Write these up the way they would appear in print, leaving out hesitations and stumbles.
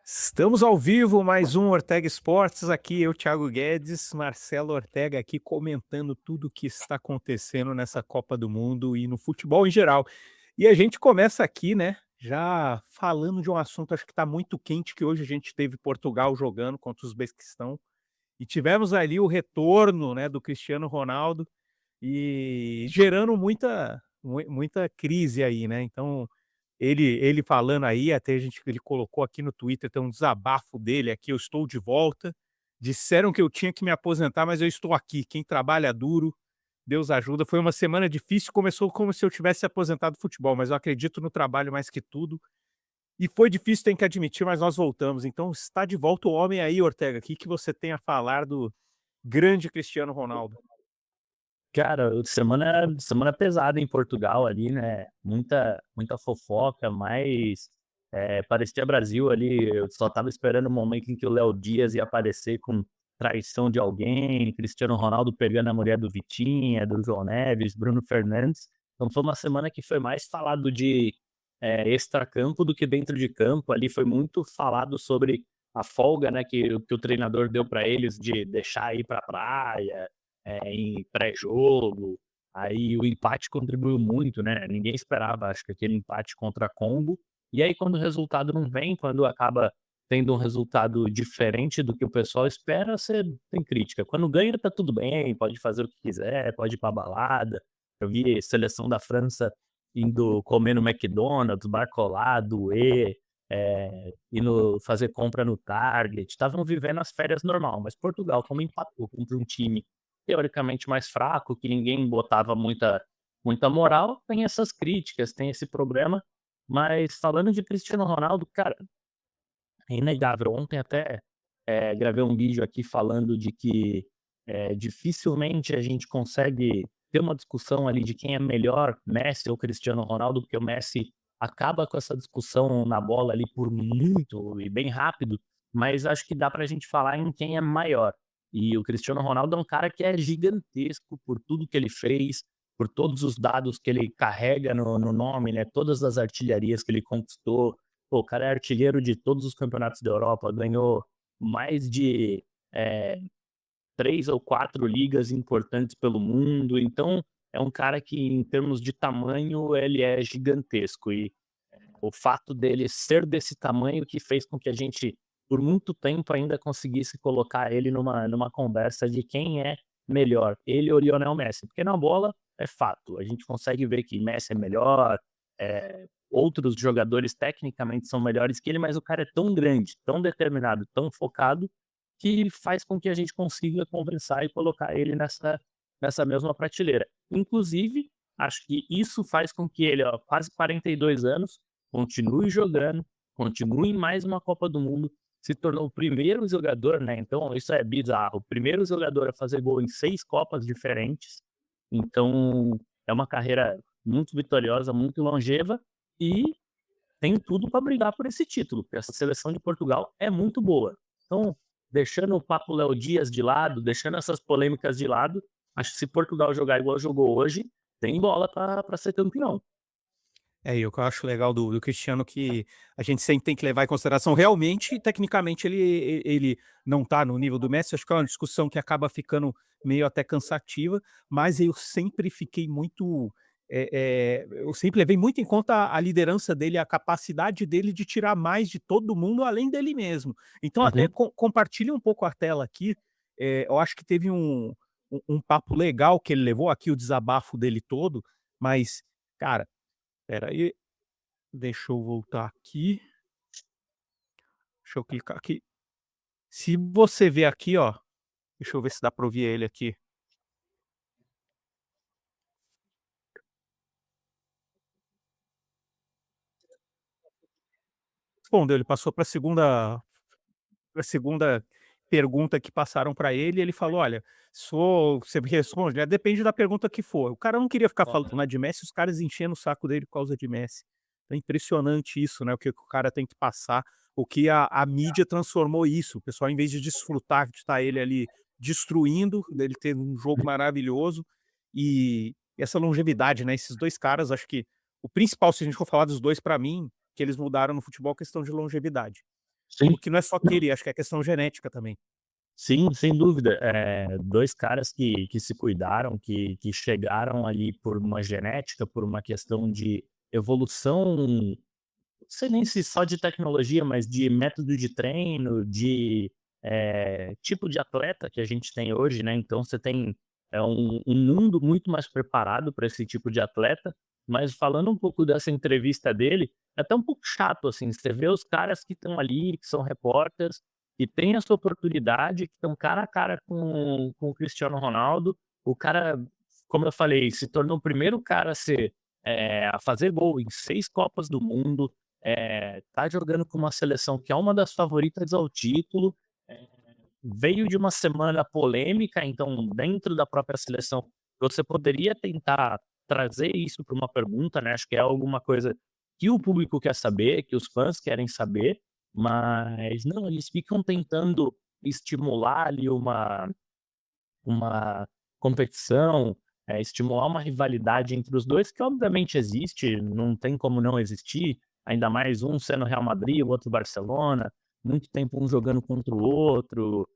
Estamos ao vivo, mais um Ortega Esportes aqui, eu, Thiago Guedes, Marcelo Ortega aqui comentando tudo o que está acontecendo nessa Copa do Mundo e no futebol em geral. E a gente começa aqui, né, já falando de um assunto acho que está muito quente, que hoje a gente teve Portugal jogando contra o Uzbequistão e tivemos ali o retorno, né, do Cristiano Ronaldo e gerando muita crise aí, né. Então ele falando aí, até ele colocou aqui no Twitter, tem um desabafo dele aqui: "Eu estou de volta, disseram que eu tinha que me aposentar, mas eu estou aqui, quem trabalha duro, Deus ajuda". Foi uma semana difícil, começou como se eu tivesse aposentado do futebol, mas eu acredito no trabalho mais que tudo. E foi difícil, tenho que admitir, mas nós voltamos. Então está de volta o homem aí, Ortega. O que que você tem a falar do grande Cristiano Ronaldo? Cara, semana pesada em Portugal ali, né, muita fofoca, mas, parecia Brasil ali, eu só estava esperando o momento em que o Léo Dias ia aparecer com traição de alguém, Cristiano Ronaldo pegando a mulher do Vitinha, do João Neves, Bruno Fernandes. Então foi uma semana que foi mais falado de, extracampo do que dentro de campo, ali foi muito falado sobre a folga, né, que o treinador deu para eles de deixar ir pra praia, em pré-jogo, aí o empate contribuiu muito, né, ninguém esperava acho que aquele empate contra Congo, e aí quando o resultado não vem, quando acaba tendo um resultado diferente do que o pessoal espera, você tem crítica. Quando ganha tá tudo bem, pode fazer o que quiser, pode ir pra balada. Eu vi seleção da França indo comer no McDonald's, bar colado, indo fazer compra no Target, estavam vivendo as férias normal, mas Portugal, como empatou contra um time teoricamente mais fraco, que ninguém botava muita moral, tem essas críticas, tem esse problema. Mas falando de Cristiano Ronaldo, cara, é inegável. Ontem até, gravei um vídeo aqui falando de que, dificilmente a gente consegue ter uma discussão ali de quem é melhor, Messi ou Cristiano Ronaldo, porque o Messi acaba com essa discussão na bola ali por muito e bem rápido, mas acho que dá pra gente falar em quem é maior. E o Cristiano Ronaldo é um cara que é gigantesco por tudo que ele fez, por todos os dados que ele carrega no nome, né, todas as artilharias que ele conquistou. Pô, o cara é artilheiro de todos os campeonatos da Europa, ganhou mais de, eh, 3 ou 4 ligas importantes pelo mundo, então é um cara que em termos de tamanho ele é gigantesco e o fato dele ser desse tamanho que fez com que a gente, por muito tempo, ainda conseguisse colocar ele numa conversa de quem é melhor, ele ou Lionel Messi. Porque na bola é fato, a gente consegue ver que Messi é melhor, outros jogadores tecnicamente são melhores que ele, mas o cara é tão grande, tão determinado, tão focado, que faz com que a gente consiga conversar e colocar ele nessa mesma prateleira. Inclusive, acho que isso faz com que ele, ó, quase 42 anos, continue jogando, continue em mais uma Copa do Mundo, se tornou o primeiro jogador, né, então isso é bizarro, o primeiro jogador a fazer gol em 6 Copas diferentes, então é uma carreira muito vitoriosa, muito longeva e tem tudo para brigar por esse título, porque essa seleção de Portugal é muito boa. Então, deixando o papo Léo Dias de lado, deixando essas polêmicas de lado, acho que se Portugal jogar igual jogou hoje, tem bola para ser campeão. É, e o que eu acho legal do Cristiano que a gente sempre tem que levar em consideração, realmente, tecnicamente, ele não tá no nível do Messi, acho que é uma discussão que acaba ficando meio até cansativa, mas eu sempre fiquei muito, eu sempre levei muito em conta a liderança dele, a capacidade dele de tirar mais de todo mundo, além dele mesmo. Então até Uhum. compartilha um pouco a tela aqui, eu acho que teve um papo legal que ele levou aqui, o desabafo dele todo, mas, cara, espera aí, deixa eu voltar aqui, deixa eu clicar aqui. Se você ver aqui, ó, deixa eu ver se dá pra ouvir ele aqui. Respondeu, ele passou pra segunda pergunta que passaram pra ele, e ele falou: "Olha, sou", você responde, né, depende da pergunta que for. O cara não queria ficar falando nada de Messi, os caras enchendo o saco dele por causa de Messi. É impressionante isso, né, o que o cara tem que passar, o que a mídia transformou isso. O pessoal, em vez de desfrutar de estar ele ali destruindo, dele ter um jogo maravilhoso, e essa longevidade, né, esses 2 caras, acho que o principal, se a gente for falar dos 2 pra mim, que eles mudaram no futebol, é questão de longevidade. Sim. Porque não é só Não, querer, acho que é questão genética também. sim, sem dúvida. 2 caras que se cuidaram, que chegaram ali por uma genética, por uma questão de evolução, não sei nem se só de tecnologia, mas de método de treino, de, tipo de atleta que a gente tem hoje, né, então você tem, um mundo muito mais preparado para esse tipo de atleta. Mas falando um pouco dessa entrevista dele, é até um pouco chato, assim, você vê os caras que estão ali, que são repórteres, que têm essa oportunidade, que estão cara a cara com o Cristiano Ronaldo. O cara, como eu falei, se tornou o primeiro cara a fazer gol em 6 Copas do Mundo, tá jogando com uma seleção que é uma das favoritas ao título, eh, veio de uma semana polêmica, então dentro da própria seleção, você poderia tentar trazer isso para uma pergunta, né, acho que é alguma coisa que o público quer saber, que os fãs querem saber, mas não, eles ficam tentando estimular ali uma competição, estimular uma rivalidade entre os 2 que obviamente existe, não tem como não existir, ainda mais um sendo Real Madrid, o outro Barcelona, muito tempo um jogando contra o outro,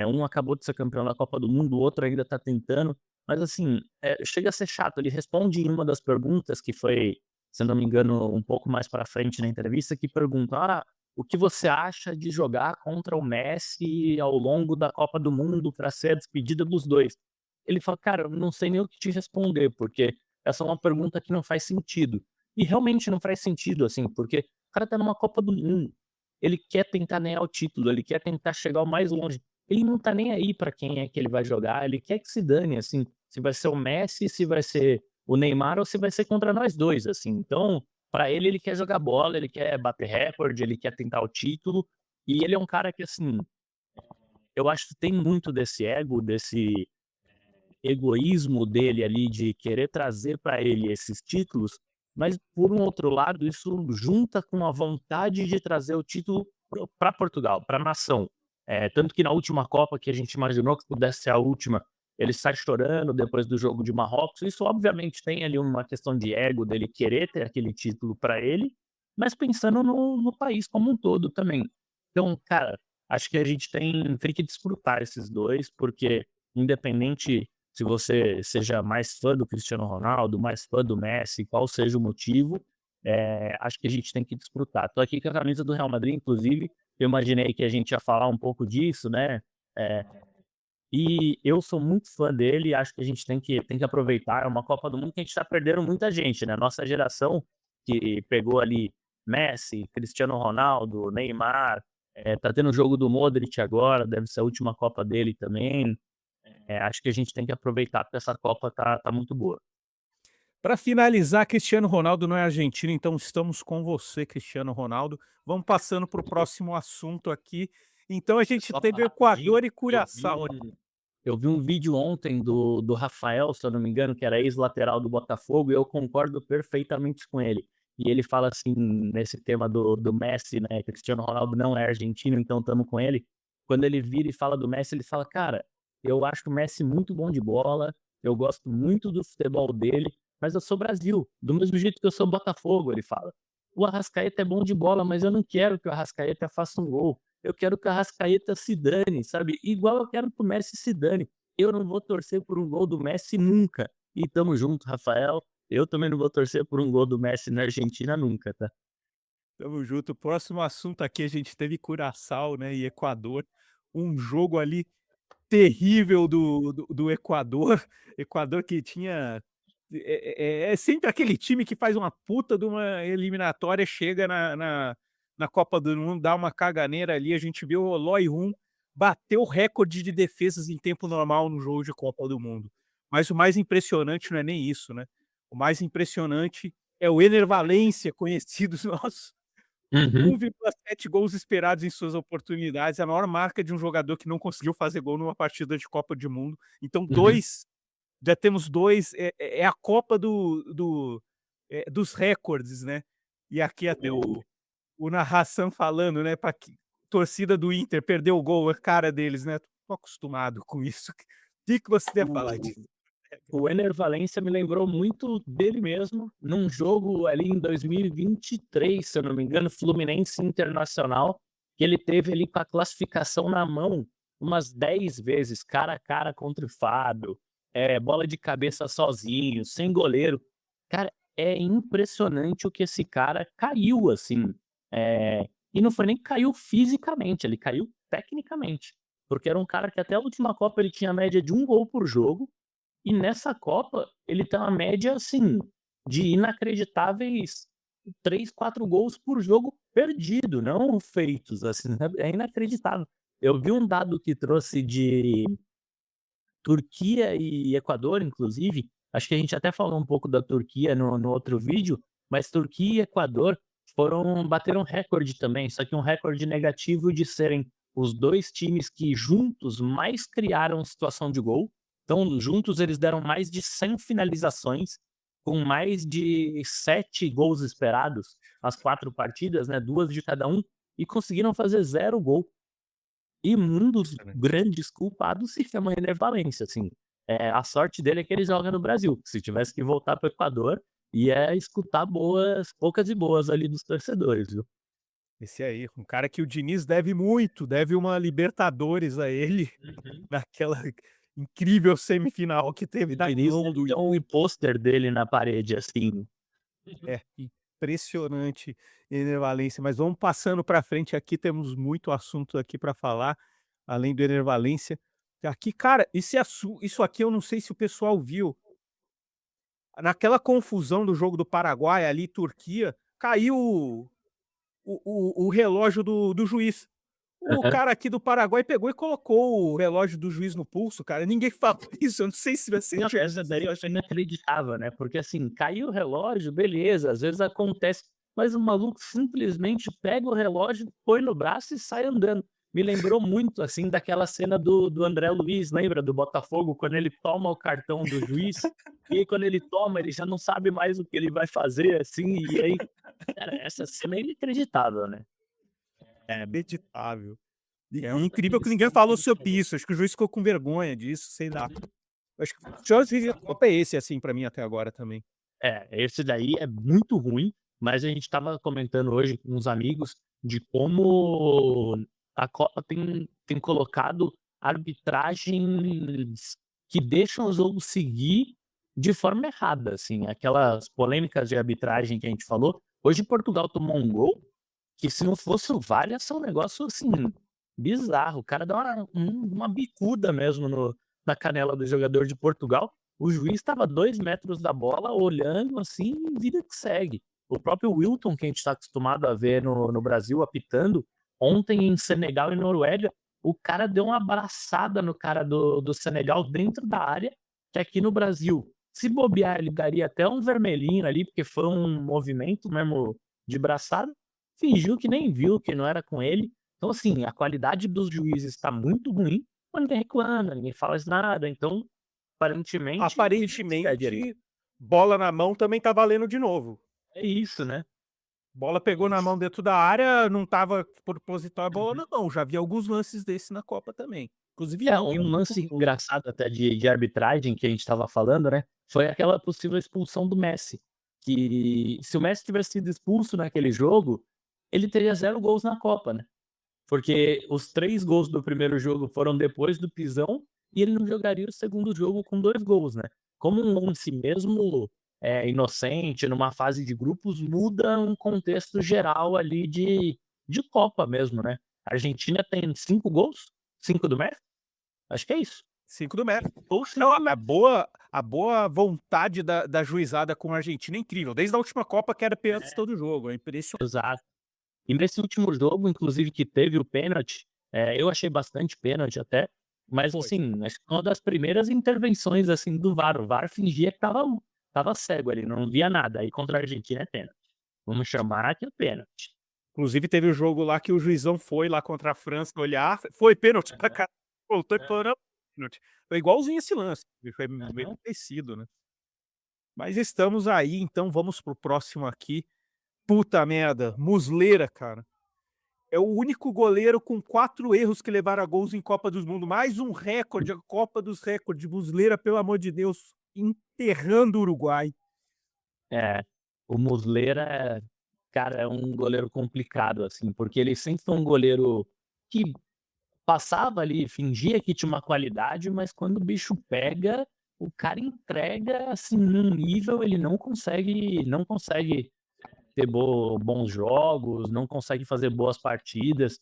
um acabou de ser campeão da Copa do Mundo, o outro ainda tá tentando, mas assim, chega a ser chato. Ele responde em uma das perguntas que foi, se eu não me engano, um pouco mais pra frente na entrevista, que pergunta: "Ah, o que você acha de jogar contra o Messi ao longo da Copa do Mundo para ser a despedida dos 2?" Ele fala: "Cara, eu não sei nem o que te responder, porque essa é uma pergunta que não faz sentido." E realmente não faz sentido, assim, porque o cara tá numa Copa do Mundo, ele quer tentar ganhar o título, ele quer tentar chegar o mais longe. Ele não tá nem aí pra quem é que ele vai jogar, ele quer que se dane, assim, se vai ser o Messi, se vai ser o Neymar ou se vai ser contra nós 2, assim. Então, pra ele, ele quer jogar bola, ele quer bater recorde, ele quer tentar o título, e ele é um cara que, assim, eu acho que tem muito desse ego, desse egoísmo dele ali de querer trazer para ele esses títulos, mas por um outro lado, isso junta com a vontade de trazer o título para Portugal, para a nação. Tanto que na última Copa, que a gente imaginou que pudesse ser a última, ele sai chorando depois do jogo de Marrocos. Isso obviamente tem ali uma questão de ego dele querer ter aquele título para ele, mas pensando no país como um todo também. Então, cara, acho que a gente tem que desfrutar esses 2, porque independente se você seja mais fã do Cristiano Ronaldo, mais fã do Messi, qual seja o motivo, acho que a gente tem que desfrutar. Tô aqui com a camisa do Real Madrid, inclusive, eu imaginei que a gente ia falar um pouco disso, né, eh, e eu sou muito fã dele, acho que a gente tem que aproveitar. É uma Copa do Mundo que a gente tá perdendo muita gente, né, nossa geração que pegou ali Messi, Cristiano Ronaldo, Neymar, tá tendo o jogo do Modric agora, deve ser a última Copa dele também. Acho que a gente tem que aproveitar porque essa Copa tá muito boa. Para finalizar, Cristiano Ronaldo não é argentino, então estamos com você, Cristiano Ronaldo. Vamos passando para o próximo assunto aqui. Então a gente Só teve falar rapidinho, Equador e eu vi Curaçao. um eu vi um vídeo ontem do Rafael, se eu não me engano, que era ex-lateral do Botafogo, e eu concordo perfeitamente com ele. E ele fala assim, nesse tema do Messi, né, Cristiano Ronaldo não é argentino, então estamos com ele. Quando ele vira e fala do Messi, ele fala: "Cara, eu acho o Messi muito bom de bola, eu gosto muito do futebol dele, mas eu sou Brasil, do mesmo jeito que eu sou Botafogo", ele fala. "O Arrascaeta é bom de bola, mas eu não quero que o Arrascaeta faça um gol. Eu quero que o Arrascaeta se dane, sabe, igual eu quero que o Messi se dane. Eu não vou torcer por um gol do Messi nunca." E tamo junto, Rafael. Eu também não vou torcer por um gol do Messi na Argentina nunca, tá. Tamo junto. Próximo assunto aqui, a gente teve Curaçao, né, e Equador. Um jogo ali terrível do Equador. Equador que tinha é sempre aquele time que faz uma puta de uma eliminatória, chega na Copa do Mundo, dá uma caganeira ali. A gente viu o Eloy Hun bater o recorde de defesas em tempo normal no jogo de Copa do Mundo. Mas o mais impressionante não é nem isso, né. O mais impressionante é o Ener Valencia, conhecido nosso, Uhum, 1,7 gols esperados em suas oportunidades, a maior marca de um jogador que não conseguiu fazer gol numa partida de Copa do Mundo. Então uhum. 2, já temos 2, é a Copa dos recordes, né. E aqui até o Narração falando, né, pra que torcida do Inter perdeu o gol, a cara deles, né. Tô acostumado com isso. Que você tem a falar O disso? o Ener Valencia me lembrou muito dele mesmo, num jogo ali em 2023, se eu não me engano, Fluminense e Internacional. que ele teve ali com a classificação na mão umas 10 vezes, cara a cara contra o Fábio, bola de cabeça sozinho, sem goleiro. Cara, é impressionante o que esse cara caiu, assim, e não foi nem que caiu fisicamente, ele caiu tecnicamente, porque era um cara que até a última Copa ele tinha média de 1 gol por jogo, e nessa Copa ele tem uma média, assim, de inacreditáveis 3, 4 gols por jogo perdido, não feitos, assim, é inacreditável. Eu vi um dado que trouxe de Turquia e Equador, inclusive, acho que a gente até falou um pouco da Turquia no outro vídeo, mas Turquia e Equador bateram recorde também, só que um recorde negativo de serem os 2 times que juntos mais criaram situação de gol. Então, juntos eles deram mais de 100 finalizações, com mais de 7 gols esperados, as 4 partidas, né, 2 de cada um, e conseguiram fazer 0 gol. E um dos Impressionante. grandes culpados se chama Ener Valencia, assim, a sorte dele é que ele joga no Brasil, se tivesse que voltar para o Equador, ia escutar poucas e boas ali dos torcedores, viu. Esse aí, um cara que o Diniz deve muito, deve uma Libertadores a ele, Uhum. naquela incrível semifinal que teve O da Diniz mão deve do ter um pôster dele na parede, assim. é, impressionante, Ener Valencia, mas vamos passando para frente aqui, temos muito assunto aqui para falar, além do Ener Valencia. Aqui, cara, isso aqui eu não sei se o pessoal viu, naquela confusão do jogo do Paraguai ali, Turquia, caiu o relógio do juiz. O Aham. cara aqui do Paraguai pegou e colocou o relógio do juiz no pulso, cara, ninguém fala isso, eu não sei se você Não, tinha essa daí eu achei inacreditável, né, porque assim, caiu o relógio, beleza, às vezes acontece, mas o maluco simplesmente pega o relógio, põe no braço e sai andando. Me lembrou muito, assim, daquela cena do André Luiz, lembra, do Botafogo, quando ele toma o cartão do juiz, e aí quando ele toma, ele já não sabe mais o que ele vai fazer, assim, e aí, cara, essa cena é inacreditável, né. inacreditável. E É e um incrível que daqueles ninguém casos falou que sobre isso, acho que o juiz ficou com vergonha disso, sei lá. Acho que o pior juiz da Copa é esse, assim, pra mim até agora também. esse daí é muito ruim, mas a gente estava comentando hoje com uns amigos de como a Copa tem colocado arbitragens que deixam o jogo seguir de forma errada, assim, aquelas polêmicas de arbitragem que a gente falou. Hoje Portugal tomou um gol que se não fosse o VAR ia ser um negócio, assim, bizarro. O cara dá uma bicuda mesmo na canela do jogador de Portugal. O juiz estava a 2 metros da bola, olhando assim, e vida que segue. O próprio Wilton, que a gente está acostumado a ver no Brasil apitando, ontem em Senegal e Noruega, o cara deu uma abraçada no cara do Senegal dentro da área, que aqui no Brasil, se bobear, ele daria até um vermelhinho ali, porque foi um movimento mesmo de braçada, fingiu que nem viu, que não era com ele. Então, assim, a qualidade dos juízes está muito ruim, mas ninguém reclama, ninguém fala nada. Então, aparentemente, segue ali. Aparentemente, bola na mão também tá valendo de novo. É isso, né. Bola pegou na mão dentro da área, não estava proposital a bola Uhum. na mão, já vi alguns lances desse na Copa também. E Inclusive é eu um lance engraçado até de arbitragem que a gente estava falando, né, foi aquela possível expulsão do Messi, que se o Messi tivesse sido expulso naquele jogo, ele teria 0 gols na Copa, né. Porque os 3 gols do primeiro jogo foram depois do pisão, e ele não jogaria o segundo jogo com 2 gols, né. Como um lance mesmo, inocente, numa fase de grupos, muda um contexto geral ali de Copa mesmo, né. A Argentina tem 5 gols, 5 do Messi? Acho que é isso. 5 do Messi. 5 gols, Não, 5 do Messi. a boa vontade da juizada com a Argentina é incrível, desde a última Copa que era pênaltis É, todo jogo, é impressionante. exato. E nesse último jogo, inclusive, que teve o pênalti, eu achei bastante pênalti até, mas Foi. assim, acho que uma das primeiras intervenções, assim, do VAR. O VAR fingia que estava cego ali, não via nada, aí contra a Argentina é pênalti. Vamos chamar que é pênalti. Inclusive teve o jogo lá que o juizão foi lá contra a França olhar, foi pênalti pra Aham, caralho, voltou e é, falou: "Não, pênalti". Foi igualzinho esse lance, foi meio aham. parecido, né. Mas estamos aí, então vamos para o próximo aqui. Puta merda, Muslera, cara. É o único goleiro com 4 erros que levaram a gols em Copa do Mundo, mais um recorde, a Copa dos recordes. Muslera, pelo amor de Deus, enterrando o Uruguai. É, o Muslera Cara, é um goleiro complicado, assim, porque ele sempre foi um goleiro que passava ali, fingia que tinha uma qualidade, mas quando o bicho pega, o cara entrega, assim, num nível, ele não consegue ter bons jogos, não consegue fazer boas partidas.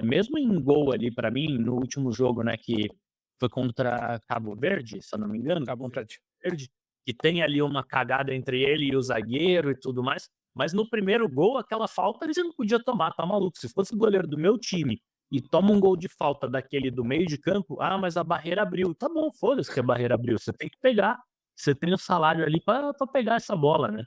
Mesmo em gol ali, pra mim, no último jogo, né, que foi contra Cabo Verde, se eu não me engano, Cabo contra Verde. Verde, que tem ali uma cagada entre ele e o zagueiro e tudo mais, mas no primeiro gol, aquela falta ele já não podia tomar, tá maluco. Se fosse o goleiro do meu time e toma um gol de falta daquele do meio de campo, "ah, mas a barreira abriu". Tá bom, foda-se que a barreira abriu, você tem que pegar. Você tem o salário ali pra pegar essa bola, né.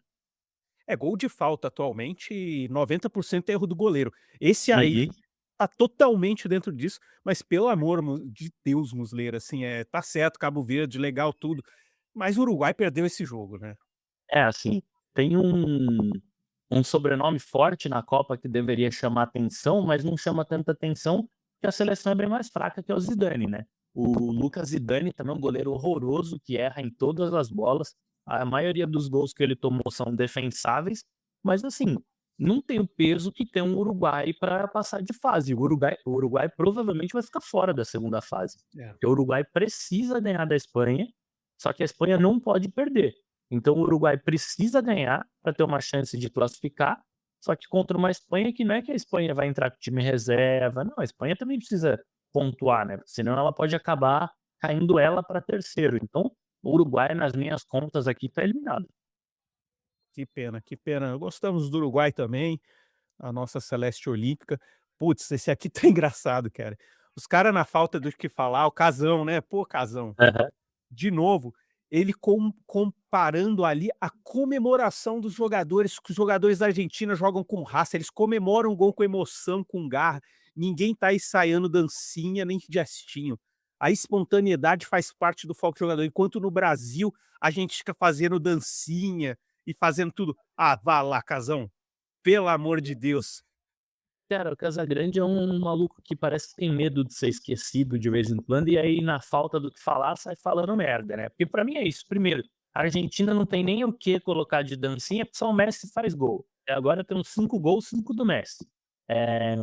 É, gol de falta atualmente, 90% é erro do goleiro. Esse aí Uhum. tá totalmente dentro disso, mas pelo amor de Deus, Muslera, assim, tá certo, Cabo Verde, legal tudo, mas o Uruguai perdeu esse jogo, né. É, assim, tem um sobrenome forte na Copa que deveria chamar atenção, mas não chama tanta atenção, porque a seleção é bem mais fraca, que é o Zidane, né. O Lucas Zidane também é um goleiro horroroso, que erra em todas as bolas, a maioria dos gols que ele tomou são defensáveis, mas assim, não tem o peso que tem um Uruguai para passar de fase. O Uruguai provavelmente vai ficar fora da segunda fase, É. porque o Uruguai precisa ganhar da Espanha, só que a Espanha não pode perder. Então o Uruguai precisa ganhar para ter uma chance de classificar, só que contra uma Espanha que não é que a Espanha vai entrar com time reserva, não, a Espanha também precisa pontuar, né, senão ela pode acabar caindo ela para terceiro. Então, o Uruguai nas minhas contas aqui tá eliminado. Que pena, que pena. Gostamos do Uruguai também, a nossa celeste olímpica. Putz, esse aqui tá engraçado, cara. Os cara na falta do que falar, o Casão, né, pô, Casão. Aham. De novo, ele comparando ali a comemoração dos jogadores, que os jogadores da Argentina jogam com raça, eles comemoram o gol com emoção, com garra, ninguém tá ensaiando dancinha nem gestinho. A espontaneidade faz parte do foco do jogador, enquanto no Brasil a gente fica fazendo dancinha e fazendo tudo. Ah, vá lá, Casão, pelo amor de Deus. Cara, o Casagrande é um maluco que parece que tem medo de ser esquecido de vez em quando, e aí na falta do que falar, sai falando merda, né. Porque pra mim é isso, primeiro, a Argentina não tem nem o que colocar de dancinha, porque só o Messi faz gol. E agora tem uns 5 gols, 5 do Messi. Eh,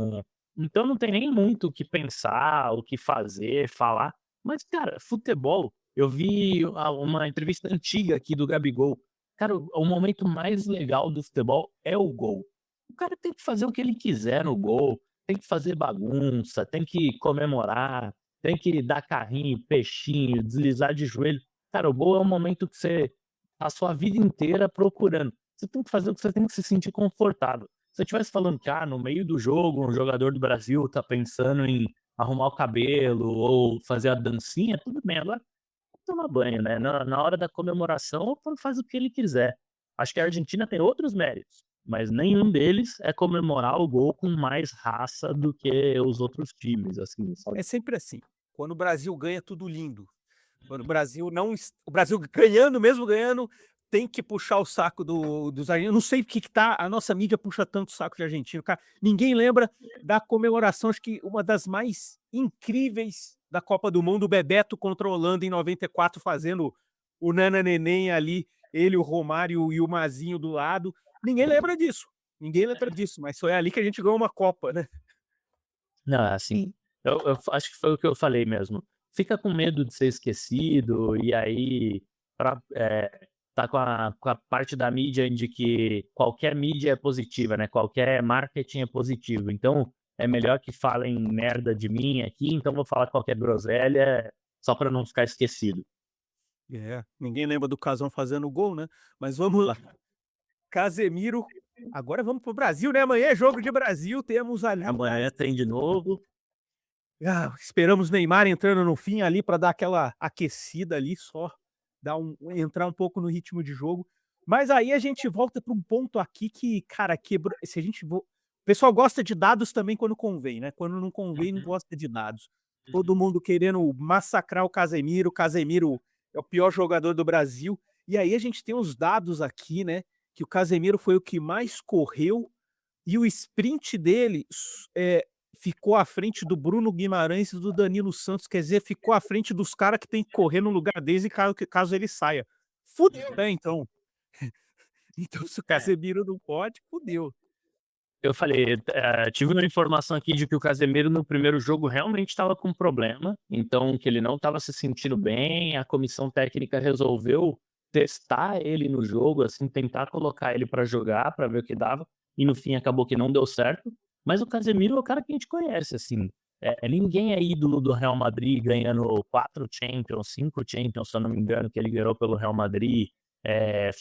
então não tem nem muito o que pensar, o que fazer, falar. Mas, cara, futebol, eu vi uma entrevista antiga aqui do Gabigol. Cara, o momento mais legal do futebol é o gol. O cara tem que fazer o que ele quiser no gol, tem que fazer bagunça, tem que comemorar, tem que dar carrinho, peixinho, deslizar de joelho. Cara, o gol é um momento que você passou a vida inteira procurando. Você tem que fazer o que você tem que se sentir confortável. Se eu estivesse falando que, no meio do jogo, um jogador do Brasil tá pensando em arrumar o cabelo ou fazer a dancinha, tudo bem. Agora, tomar banho, né? Na hora da comemoração, faz o que ele quiser. Acho que a Argentina tem outros méritos, mas nenhum deles é comemorar o gol com mais raça do que os outros times, assim, sabe? É sempre assim, quando o Brasil ganha, tudo lindo. Quando o Brasil não es o Brasil ganhando, mesmo ganhando, tem que puxar o saco dos argentinos. Não sei porque que tá a nossa mídia puxa tanto o saco de argentino, cara. Ninguém lembra da comemoração, acho que uma das mais incríveis da Copa do Mundo, o Bebeto contra a Holanda em 94, fazendo o Nana Neném ali, ele, o Romário e o Mazinho do lado. Ninguém lembra disso, ninguém lembra disso, mas foi ali que a gente ganhou uma Copa, né. Não, assim, eu acho que foi o que eu falei mesmo. Fica com medo de ser esquecido, e aí tá com a parte da mídia de que qualquer mídia é positiva, né, qualquer marketing é positivo. Então, é melhor que falem merda de mim aqui, então vou falar qualquer groselha, só pra não ficar esquecido. É, ninguém lembra do Casão fazendo gol, né, mas vamos lá. Casemiro, agora vamos para o Brasil, né, amanhã é jogo de Brasil, temos ali Amanhã tem de novo. esperamos Neymar entrando no fim ali para dar aquela aquecida ali, só dar entrar um pouco no ritmo de jogo. Mas aí a gente volta para um ponto aqui que, cara, quebrou se a gente vo o pessoal gosta de dados também quando convém, né, quando não convém não Uhum, gosta de dados. Todo uhum. mundo querendo massacrar o Casemiro é o pior jogador do Brasil, e aí a gente tem os dados aqui, né, que o Casemiro foi o que mais correu e o sprint dele ficou à frente do Bruno Guimarães e do Danilo Santos, quer dizer, ficou à frente dos cara que tem que correr no lugar deles e caso ele saia. Fudeu, né, então. Então se o É. Casemiro não pode, fudeu. Eu falei, tive uma informação aqui de que o Casemiro no primeiro jogo realmente estava com problema, então que ele não estava se sentindo bem, a comissão técnica resolveu testar ele no jogo, assim, tentar colocar ele para jogar, para ver o que dava, e no fim acabou que não deu certo. Mas o Casemiro é o cara que a gente conhece, assim, ninguém é ídolo do Real Madrid ganhando 4 Champions, 5 Champions, se eu não me engano, que ele ganhou pelo Real Madrid.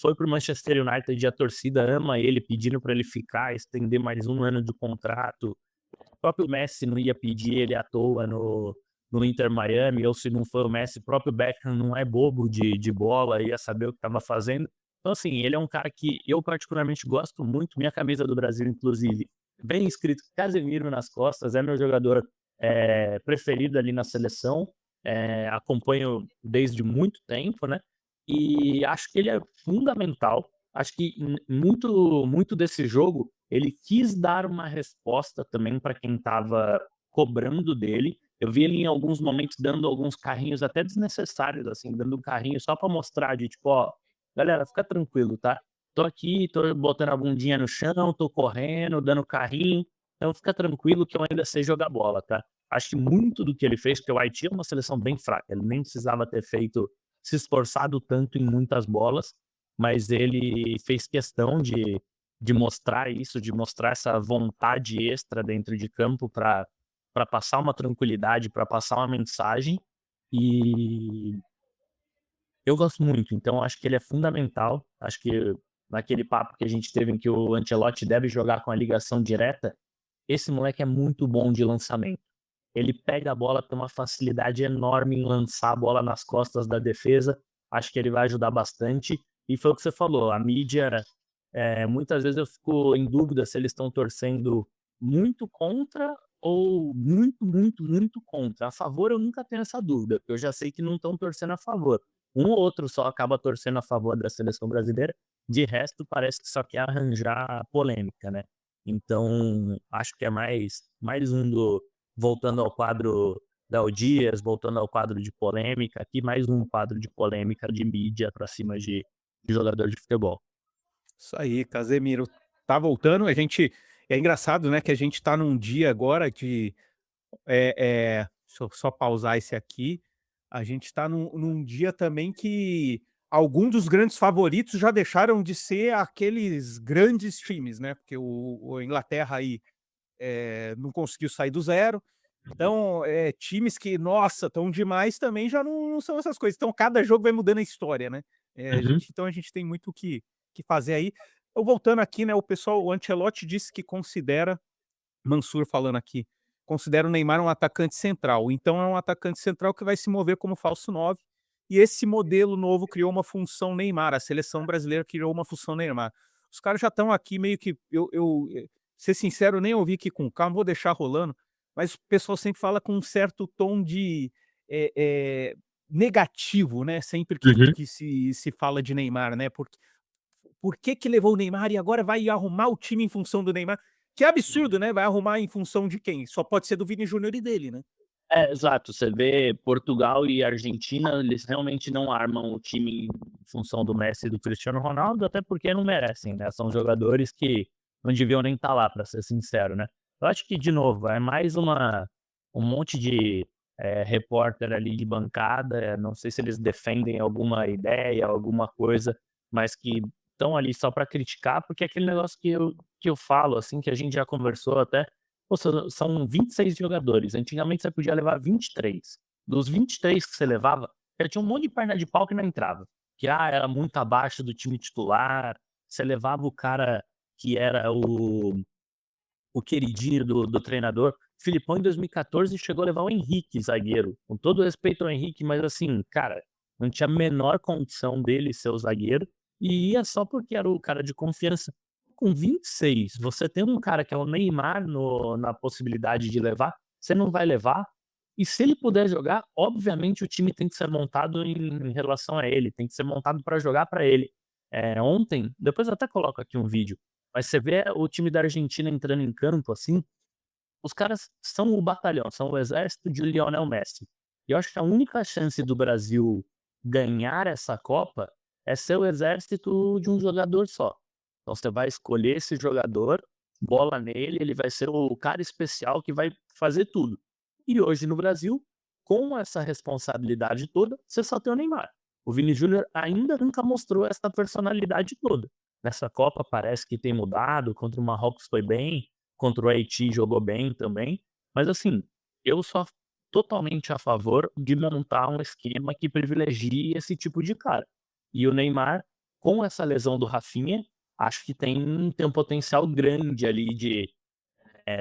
Foi pro Manchester United e a torcida ama ele, pedindo para ele ficar, estender mais um ano de contrato. O próprio Messi não ia pedir ele à toa no Inter Miami, ou se não foi o Messi, o próprio Beckham não é bobo de bola, ia saber o que estava fazendo. Então, assim, ele é um cara que eu particularmente gosto muito, minha camisa do Brasil, inclusive, bem escrito Casemiro nas costas, é meu jogador preferido ali na seleção, acompanho desde muito tempo, né? E acho que ele é fundamental. Acho que muito desse jogo ele quis dar uma resposta também para quem estava cobrando dele. Eu vi ele em alguns momentos dando alguns carrinhos até desnecessários, assim, dando um carrinho só para mostrar de tipo, ó, galera, fica tranquilo, tá? Tô aqui, tô botando a bundinha no chão, tô correndo, dando carrinho, então fica tranquilo que eu ainda sei jogar bola, tá? Acho que muito do que ele fez, porque o Haiti é uma seleção bem fraca, ele nem precisava ter feito se esforçado tanto em muitas bolas, mas ele fez questão de mostrar isso, de mostrar essa vontade extra dentro de campo para passar uma tranquilidade, para passar uma mensagem. E eu gosto muito, então acho que ele é fundamental. Acho que naquele papo que a gente teve em que o Ancelotti deve jogar com a ligação direta, esse moleque é muito bom de lançamento. Ele pega a bola, tem uma facilidade enorme em lançar a bola nas costas da defesa. Acho que ele vai ajudar bastante. E foi o que você falou, a mídia, muitas vezes eu fico em dúvida se eles estão torcendo muito contra ou muito, muito, muito contra. A favor eu nunca tenho essa dúvida, porque eu já sei que não estão torcendo a favor. Um ou outro só acaba torcendo a favor da seleção brasileira, de resto parece que só quer arranjar polêmica, né? Então, acho que é mais um do, voltando ao quadro Léo Dias, voltando ao quadro de polêmica, aqui mais um quadro de polêmica de mídia para cima de jogador de futebol. Isso aí, Casemiro tá voltando. A gente é engraçado, né, que a gente tá num dia agora de deixa eu só pausar esse aqui. A gente tá num dia também que algum dos grandes favoritos já deixaram de ser aqueles grandes times, né, porque o Inglaterra aí, não conseguiu sair do zero. Então, times que, nossa, estão demais também já não são essas coisas. Então cada jogo vai mudando a história, né. Uhum. A gente tem muito o que fazer aí. Eu voltando aqui, né, o Ancelotti disse que considera Mansur falando aqui, considera o Neymar um atacante central, então é um atacante central que vai se mover como falso 9, e esse modelo novo criou uma função Neymar, a seleção brasileira criou uma função Neymar. Os caras já estão aqui meio que ser sincero, eu nem ouvi aqui com calma, vou deixar rolando, mas o pessoal sempre fala com um certo tom de, eh eh, negativo, né, sempre Uhum. que se fala de Neymar, né, por que que levou o Neymar e agora vai arrumar o time em função do Neymar? Que absurdo, né, vai arrumar em função de quem? Só pode ser do Vini Júnior e dele, né. Exato. Você vê Portugal e Argentina, eles realmente não armam o time em função do Messi e do Cristiano Ronaldo, até porque não merecem, né? São jogadores que não deviam nem estar lá, para ser sincero, né? Eu acho que, de novo, é mais um monte de repórter ali de bancada. Não sei se eles defendem alguma ideia, alguma coisa, mas que estão ali só para criticar, porque é aquele negócio que eu falo, assim, que a gente já conversou até. Pô, são 26 jogadores, antigamente você podia levar 23. Dos 23 que você levava, já tinha um monte de perna de pau que não entrava, que, era muito abaixo do time titular, você levava o cara que era o queridinho do treinador. Filipão em 2014 chegou a levar o Henrique, zagueiro, com todo respeito ao Henrique, mas assim, cara, não tinha a menor condição dele ser o zagueiro, e ia só porque era o cara de confiança. Com 26, você tem um cara que é o Neymar na possibilidade de levar, você não vai levar, e se ele puder jogar, obviamente o time tem que ser montado em relação a ele, tem que ser montado para jogar para ele. Ontem, depois eu até coloco aqui um vídeo, mas você vê o time da Argentina entrando em campo, assim, os caras são o batalhão, são o exército de Lionel Messi. E eu acho que a única chance do Brasil ganhar essa Copa é ser o exército de um jogador só. Então você vai escolher esse jogador bola nele, ele vai ser o cara especial que vai fazer tudo. E hoje no Brasil, com essa responsabilidade toda, você só tem o Neymar. O Vini Júnior ainda nunca mostrou essa personalidade toda. Nessa Copa parece que tem mudado, contra o Marrocos foi bem, contra o Haiti jogou bem também, mas assim, eu sou totalmente a favor de montar um esquema que privilegie esse tipo de cara. E o Neymar, com essa lesão do Rafinha, acho que tem um potencial grande ali de,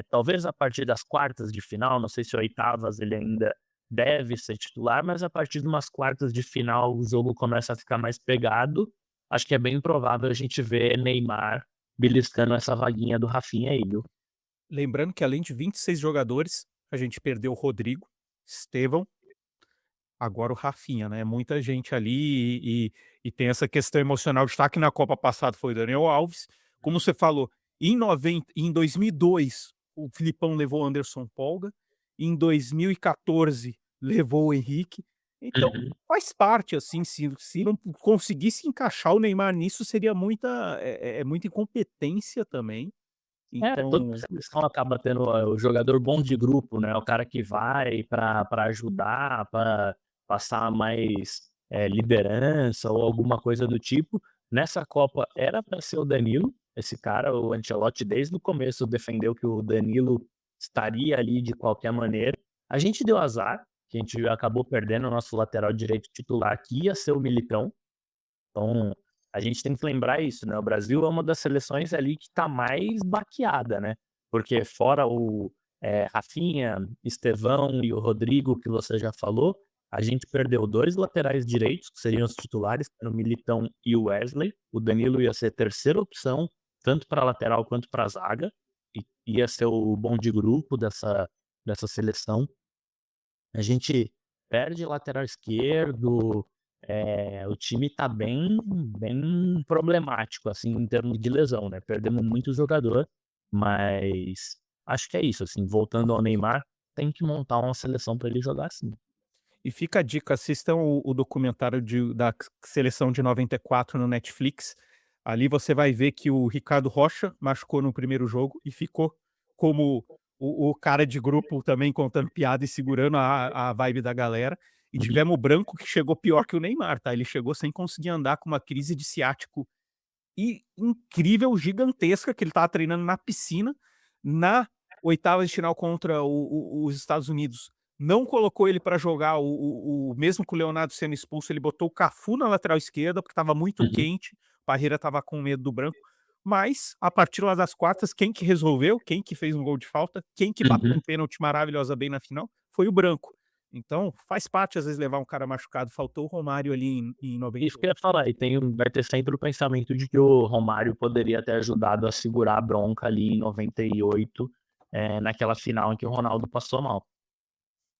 talvez a partir das quartas de final, não sei se oitavas ele ainda deve ser titular, mas a partir de umas quartas de final o jogo começa a ficar mais pegado, acho que é bem provável a gente ver Neymar beliscando essa vaguinha do Rafinha aí, viu. Lembrando que além de 26 jogadores, a gente perdeu o Rodrigo, Estevão, agora o Rafinha, né, muita gente ali e tem essa questão emocional, destaque na Copa passada foi o Daniel Alves, como você falou, em 2002 o Filipão levou o Anderson Polga, em 2014 levou o Henrique, então Uhum. faz parte, assim, se não conseguisse encaixar o Neymar nisso seria muita incompetência também, É, toda então seleção acaba tendo, o jogador bom de grupo, né, o cara que vai pra ajudar, pra passar mais, liderança ou alguma coisa do tipo. Nessa Copa era pra ser o Danilo, esse cara, o Ancelotti desde o começo defendeu que o Danilo estaria ali de qualquer maneira. A gente deu azar, que a gente acabou perdendo o nosso lateral direito titular, que ia ser o Militão. Então, a gente tem que lembrar isso, né, o Brasil é uma das seleções ali que tá mais baqueada, né, porque fora o, Rafinha, Estevão e o Rodrigo que você já falou, a gente perdeu 2 laterais direitos, que seriam os titulares, que eram o Militão e o Wesley, o Danilo ia ser terceira opção, tanto para lateral quanto para zaga, e ia ser o bom de grupo dessa seleção. A gente perde lateral esquerdo, o time tá bem problemático, assim, em termos de lesão, né, perdemos muito jogador, mas acho que é isso, assim, voltando ao Neymar, tem que montar uma seleção para ele jogar sim. e fica a dica, assistam o documentário da seleção de 94 no Netflix. Ali você vai ver que o Ricardo Rocha machucou no primeiro jogo e ficou como o cara de grupo também contando piada e segurando a vibe da galera. E Uhum, tivemos o Branco que chegou pior que o Neymar, tá? Ele chegou sem conseguir andar com uma crise de ciático e incrível, gigantesca, que ele estava treinando na piscina, na oitava de final contra os Estados Unidos. Não colocou ele para jogar, mesmo com o Leonardo sendo expulso, ele botou o Cafu na lateral esquerda, porque estava muito uhum, quente, o Parreira estava com medo do Branco, mas a partir lá das quartas, quem que resolveu, quem que fez um gol de falta, quem que bateu uhum. um pênalti maravilhosa bem na final, foi o Branco. Então, faz parte às vezes levar um cara machucado, faltou o Romário ali em Isso que eu 98. ia falar, e vai ter sempre o pensamento de que o Romário poderia ter ajudado a segurar a bronca ali em 98, naquela final em que o Ronaldo passou mal.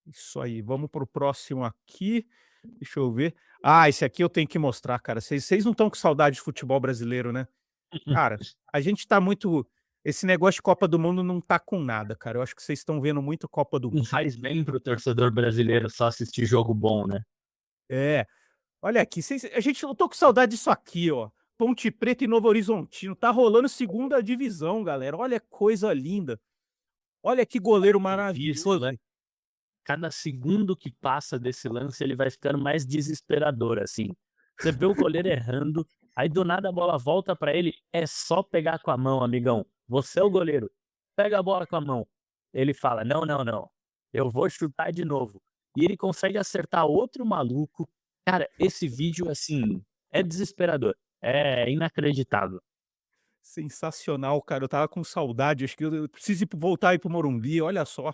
Isso aí, vamos para o próximo aqui, deixa eu ver. Ah, esse aqui eu tenho que mostrar, cara, vocês não estão com saudade de futebol brasileiro, né? Cara, a gente tá muito esse negócio de Copa do Mundo não tá com nada, cara, eu acho que vocês estão vendo muito Copa do Não Mundo. faz bem para o torcedor brasileiro só assistir jogo bom, né. É, olha aqui, a gente eu tô com saudade disso aqui, ó, Ponte Preta e Novo Horizontino, tá rolando segunda divisão, galera, olha que coisa linda, olha que goleiro Tem visto, né, maravilhoso. cada segundo que passa desse lance ele vai ficando mais desesperador, assim. Você vê o goleiro errando, aí do nada a bola volta pra ele, é só pegar com a mão amigão, você é o goleiro, pega a bola com a mão. Ele fala: "Não, não, não, eu vou chutar de novo", e ele consegue acertar outro maluco. Cara, esse vídeo, assim, é desesperador, é inacreditável. Sensacional, cara, eu estava com saudade, acho que eu preciso voltar aí para o Morumbi, olha só,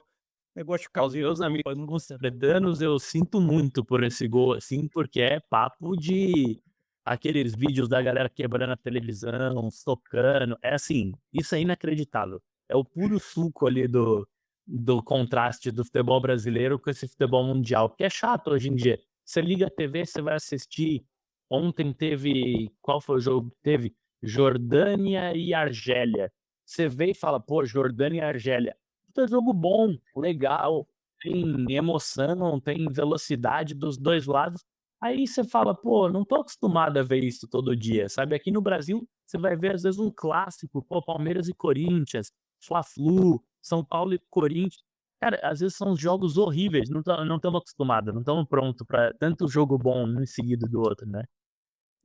negócio de Aos meus amigos tredanos, eu sinto muito por esse gol, assim, porque é papo de aqueles vídeos da galera quebrando a televisão, socando, é assim, isso é inacreditável. É o puro suco ali do contraste do futebol brasileiro com esse futebol mundial, que é chato hoje em dia. Você liga a TV, você vai assistir, ontem teve qual foi o jogo que teve? Jordânia e Argélia. Você vê e fala: "Pô, Jordânia e Argélia". Puta jogo bom, legal, tem emoção, tem velocidade dos 2 lados. Aí você fala: "Pô, não tô acostumado a ver isso todo dia", sabe. Aqui no Brasil, você vai ver às vezes um clássico, pô, Palmeiras e Corinthians, Fla-Flu, São Paulo e Corinthians. Cara, às vezes são jogos horríveis, não estamos acostumados, não estamos prontos para tanto jogo bom um em seguida do outro, né.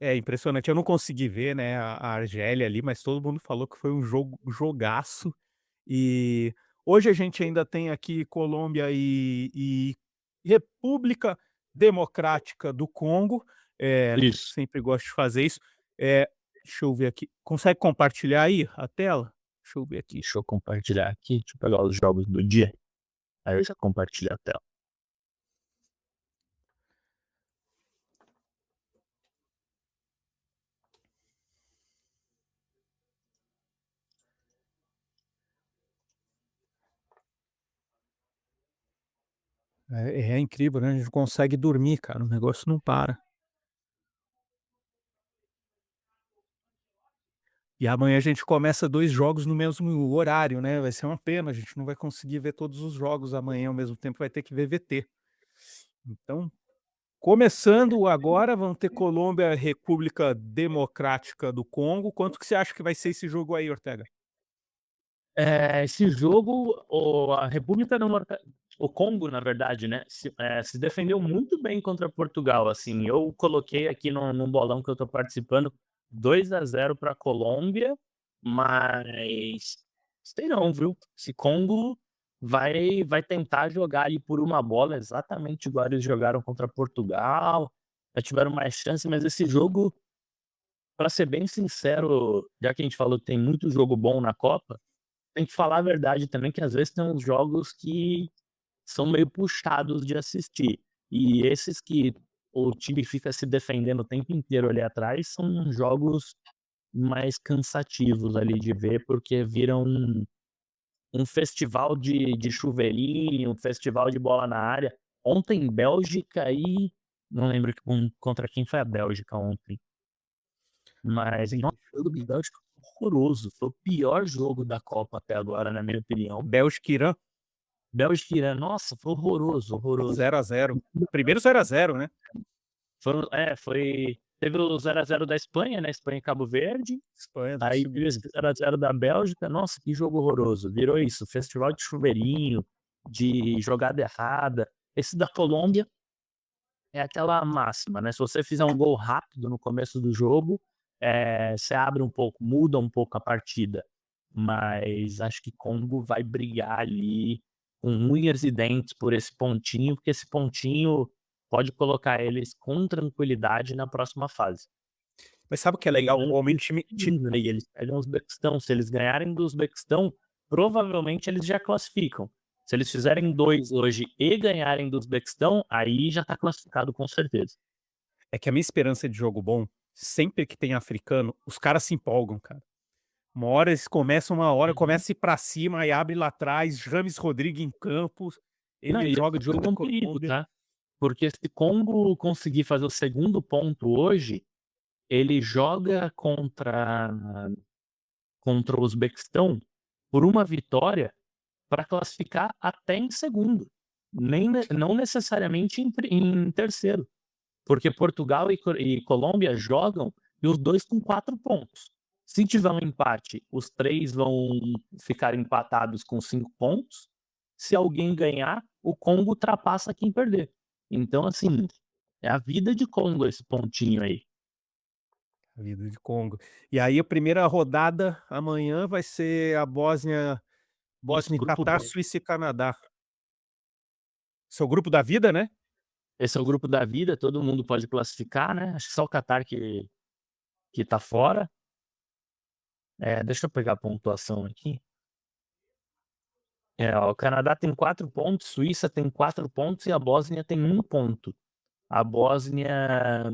É impressionante, eu não consegui ver, né, a Argélia ali, mas todo mundo falou que foi um jogaço. E hoje a gente ainda tem aqui Colômbia e República Democrática do Congo, Isso. sempre gosto de fazer isso. Deixa eu ver aqui, consegue compartilhar aí a tela? Deixa eu ver aqui. Deixa eu compartilhar aqui, deixa eu pegar os jogos do dia, aí eu já compartilho a tela. É incrível, né, a gente não consegue dormir, cara, o negócio não para. E amanhã a gente começa 2 jogos no mesmo horário, né, vai ser uma pena, a gente não vai conseguir ver todos os jogos amanhã ao mesmo tempo, vai ter que ver VT. Então, começando agora, vamos ter Colômbia, República Democrática do Congo. Quanto que você acha que vai ser esse jogo aí, Ortega? Esse jogo, a República o Congo, na verdade, né, se defendeu muito bem contra Portugal, assim, eu coloquei aqui num bolão que eu tô participando 2-0 pra Colômbia, mas sei não, viu. Esse Congo vai tentar jogar ali por uma bola, exatamente igual eles jogaram contra Portugal, já tiveram mais chance, mas esse jogo, pra ser bem sincero, já que a gente falou que tem muito jogo bom na Copa, tem que falar a verdade também que às vezes tem uns jogos que são meio puxados de assistir. E esses que o time fica se defendendo o tempo inteiro ali atrás, são jogos mais cansativos ali de ver, porque viram um festival de chuveirinho, um festival de bola na área. Ontem Bélgica e não lembro contra quem foi a Bélgica ontem, mas nossa, o jogo de Bélgica foi horroroso, foi o pior jogo da Copa até agora, na minha opinião. Bélgica e Irã, Bélgica e Irã, nossa, foi horroroso, horroroso. 0-0. Primeiro 0-0, né? Teve o 0-0 da Espanha, né, Espanha e Cabo Verde, Espanha do aí teve esse segundo. 0-0 da Bélgica, nossa, que jogo horroroso, virou isso, festival de chuveirinho, de jogada errada. Esse da Colômbia é aquela máxima, né, se você fizer um gol rápido no começo do jogo, você abre um pouco, muda um pouco a partida, mas acho que Congo vai brigar ali com unhas e dentes por esse pontinho, porque esse pontinho pode colocar eles com tranquilidade na próxima fase. Mas sabe o que é legal? Lembrando que O eles time e eles pegam o Uzbequistão, se eles ganharem do Uzbequistão, provavelmente eles já classificam. Se eles fizerem 2 hoje e ganharem do Uzbequistão, aí já tá classificado com certeza. é que a minha esperança de jogo bom, sempre que tem africano, os caras se empolgam, cara. Uma hora Uhum. começa a ir pra cima, aí abre lá atrás, James Rodrigues em campos, Não, ele e joga esse de jogo olho é na um perigo, Colômbia. tá? Porque se Congo conseguir fazer o segundo ponto hoje, ele joga contra o Uzbequistão por uma vitória para classificar até em segundo, nem não necessariamente em terceiro, porque Portugal e Colômbia jogam e os 2 com 4 pontos. Se tiver um empate, os 3 vão ficar empatados com 5 pontos. Se alguém ganhar, o Congo ultrapassa quem perder. Então, assim, é a vida de Congo esse pontinho aí. A vida de Congo. E aí a primeira rodada amanhã vai ser a Bósnia Isso, e grupo Catar, B. Suíça e Canadá. Seu grupo da vida, né? Esse é o grupo da vida, todo mundo pode classificar, né? Acho que só o Catar que tá fora. Deixa eu pegar a pontuação aqui. Ó, o Canadá tem 4 pontos, Suíça tem 4 pontos e a Bósnia tem 1 ponto. A Bósnia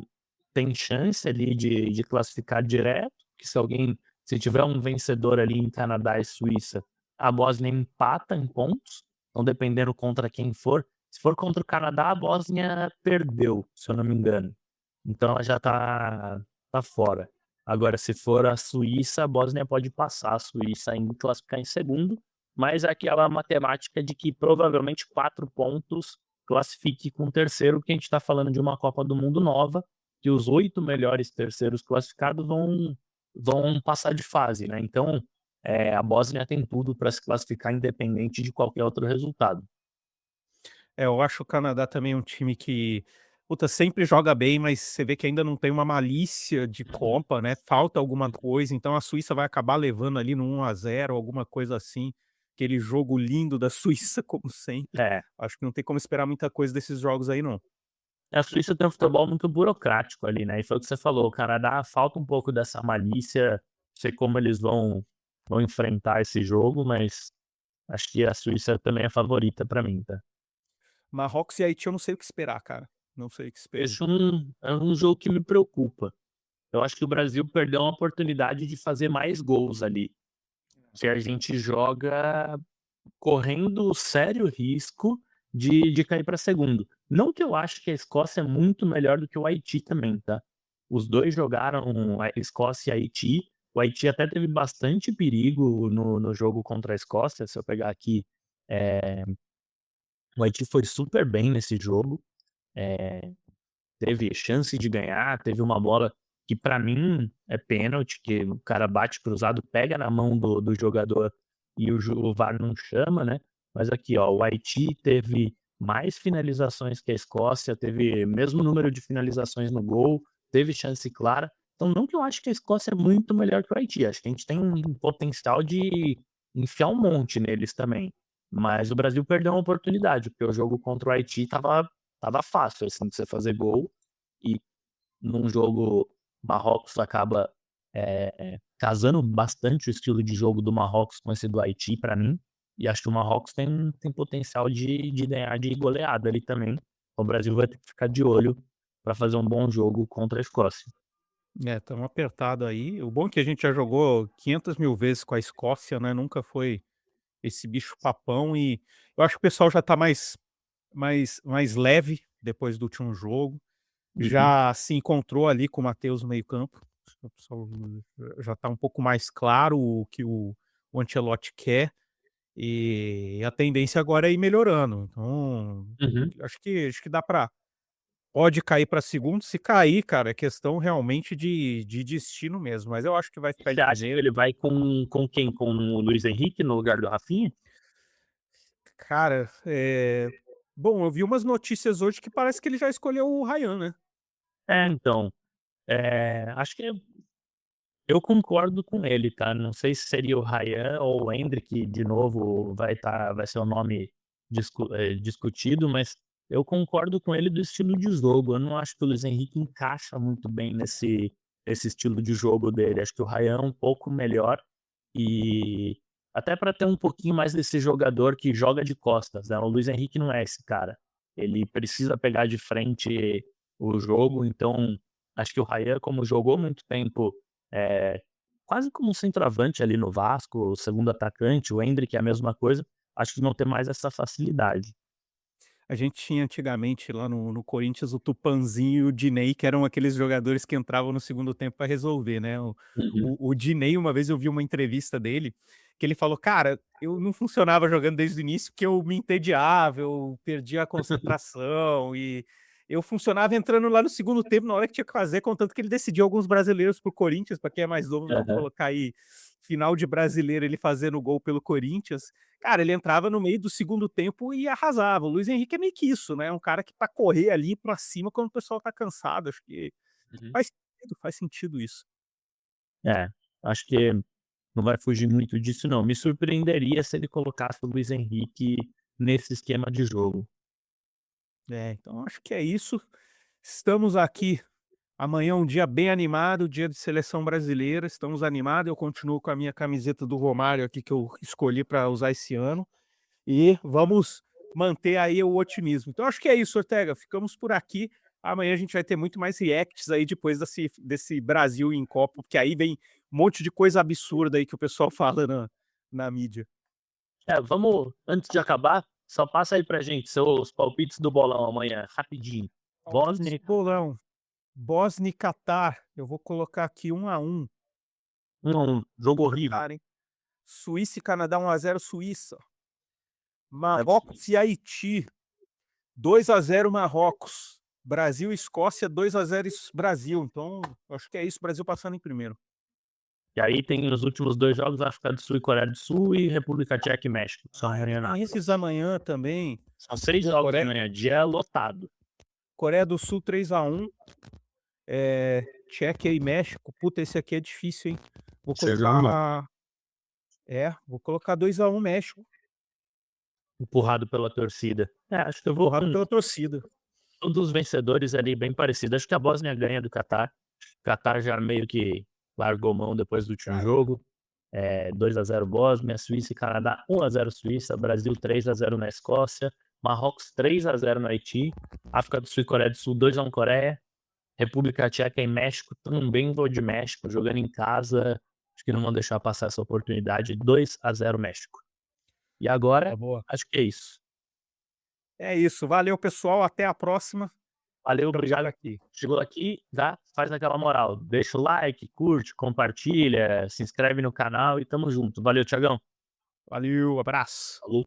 tem chance ali de classificar direto, que se tiver um vencedor ali em Canadá e Suíça, a Bósnia empata em pontos, então dependendo contra quem for, se for contra o Canadá, a Bósnia perdeu, se eu não me engano. Então ela já tá fora. Agora, se for a Suíça, a Bósnia pode passar a Suíça ainda e classificar em segundo, mas é aquela matemática de que provavelmente 4 pontos classifique com o terceiro, porque a gente está falando de uma Copa do Mundo nova, que os 8 melhores terceiros classificados vão vão passar de fase, né. Então, a Bósnia tem tudo para se classificar independente de qualquer outro resultado. É, eu acho o Canadá também um time que, puta, sempre joga bem, mas você vê que ainda não tem uma malícia de Uhum. Copa, né, falta alguma coisa, então a Suíça vai acabar levando ali no 1-0, alguma coisa assim, aquele jogo lindo da Suíça como sempre. É. Acho que não tem como esperar muita coisa desses jogos aí não. A Suíça tem um futebol muito burocrático ali, né, e foi o que você falou, o Canadá falta um pouco dessa malícia, não sei como eles vão enfrentar esse jogo, mas acho que a Suíça também é favorita pra mim, tá. Marrocos e Haiti eu não sei o que esperar, cara, não sei o que Esse é um jogo que me preocupa. Eu acho que o Brasil perdeu uma oportunidade de fazer mais gols ali, que a gente joga correndo sério risco de cair para segundo. Não que eu acho que a Escócia é muito melhor do que o Haiti também, tá. Os 2 jogaram, a Escócia e Haiti. O Haiti até teve bastante perigo no jogo contra a Escócia, se eu pegar aqui, eh, o Haiti foi super bem nesse jogo, eh, teve chance de ganhar, teve uma bola que pra mim é pênalti, que o cara bate cruzado, pega na mão do jogador e o VAR não chama, né. Mas aqui, ó, o Haiti teve mais finalizações que a Escócia, teve mesmo número de finalizações no gol, teve chance clara. Então não que eu acho que a Escócia é muito melhor que o Haiti, acho que a gente tem um potencial de enfiar um monte neles também. Mas o Brasil perdeu uma oportunidade, porque o jogo contra o Haiti estava fácil, assim, de você fazer gol, e num jogo Marrocos acaba, casando bastante o estilo de jogo do Marrocos com esse do Haiti pra mim, e acho que o Marrocos tem potencial de ganhar de goleada ali também. O Brasil vai ter que ficar de olho pra fazer um bom jogo contra a Escócia. É, estamos apertado aí. O bom é que a gente já jogou 500.000 vezes com a Escócia, né, nunca foi esse bicho papão e eu acho que o pessoal já tá mais leve depois do último jogo, Uhum, já se encontrou ali com o Matheus no meio-campo, o pessoal já tá um pouco mais claro o que o Ancelotti quer, e a tendência agora é ir melhorando. Então, uhum. acho que dá pra pode cair pra segundo, se cair, cara, é questão realmente de destino mesmo, mas eu acho que vai ficar em Você acha que primeiro. ele vai com quem? Com o Luiz Henrique no lugar do Rafinha? Cara, bom, eu vi umas notícias hoje que parece que ele já escolheu o Ryan, né. É, então, acho que eu concordo com ele, tá, não sei se seria o Ryan ou o Endrick, de novo vai ser o nome discutido, mas eu concordo com ele do estilo de jogo, eu não acho que o Luiz Henrique encaixa muito bem nesse estilo de jogo dele, acho que o Ryan é um pouco melhor, e até para ter um pouquinho mais desse jogador que joga de costas, né, o Luiz Henrique não é esse cara, ele precisa pegar de frente o jogo, então acho que o Ryan, como jogou muito tempo eh, quase como um centroavante ali no Vasco, o segundo atacante, o Endrick é a mesma coisa, acho que vão ter mais essa facilidade. A gente tinha antigamente lá no Corinthians o Tupanzinho e o Diney, que eram aqueles jogadores que entravam no segundo tempo para resolver, né. O Uhum. o o Diney, uma vez eu vi uma entrevista dele, que ele falou: "Cara, eu não funcionava jogando desde o início, porque eu me entediava, eu perdia a concentração e eu funcionava entrando lá no segundo tempo na hora que tinha que fazer", contanto que ele decidiu alguns brasileiros para o Corinthians, para quem é mais novo, vamos Aham. colocar aí, final de brasileiro ele fazendo gol pelo Corinthians. Cara, ele entrava no meio do segundo tempo e arrasava. O Luiz Henrique é meio que isso, né, é um cara que pra correr ali pra cima quando o pessoal tá cansado, acho que Uhum. faz sentido isso. É, acho que não vai fugir muito disso não. Me surpreenderia se ele colocasse o Luiz Henrique nesse esquema de jogo. É, então acho que é isso. Estamos aqui amanhã é um dia bem animado, dia de seleção brasileira, estamos animados, eu continuo com a minha camiseta do Romário aqui que eu escolhi pra usar esse ano. E vamos manter aí o otimismo. Então acho que é isso, Ortega, ficamos por aqui. Amanhã a gente vai ter muito mais reacts aí depois desse Brasil em Copa, porque aí vem um monte de coisa absurda aí que o pessoal fala na mídia. Vamos antes de acabar, só passa aí pra gente seus palpites do bolão amanhã, rapidinho. Palpites Bósnia do bolão, Bósnia e Catar, eu vou colocar aqui 1-1. 1-1, jogo horrível. Cara, hein. Suíça e Canadá 1-0 Suíça. É, Marrocos e Haiti 2-0 Marrocos. Brasil e Escócia 2-0 Brasil. Então, acho que é isso, Brasil passando em primeiro. E aí tem os últimos 2 jogos, África do Sul e Coreia do Sul e República Tcheca e México. Esses amanhã também. São 6 jogos de Coreia, manhã, dia lotado. Coreia do Sul 3-1. Tchequia e México. Puta, esse aqui é difícil, hein? Vou colocar. Vou colocar 2-1 México. Empurrado pela torcida. Acho que eu vou Empurrado com pela torcida. todos os vencedores ali bem parecidos. Acho que a Bósnia ganha do Catar. O Catar já meio que largou mão depois do último jogo. 2-0 Bósnia, Suíça e Canadá 1-0 Suíça, Brasil 3-0 na Escócia, Marrocos 3-0 no Haiti, África do Sul e Coreia do Sul 2-1 Coreia, República Tcheca e México, também vou de México, jogando em casa, acho que não vão deixar passar essa oportunidade, 2-0 México. E agora, Tá boa. acho que é isso. É isso. Valeu, pessoal. Até a próxima. Valeu, Estamos por obrigado. aqui. Chegou aqui, já faz aquela moral. Deixa o like, curte, compartilha, se inscreve no canal e tamo junto. Valeu, Thiagão. Valeu, abraço. Falou.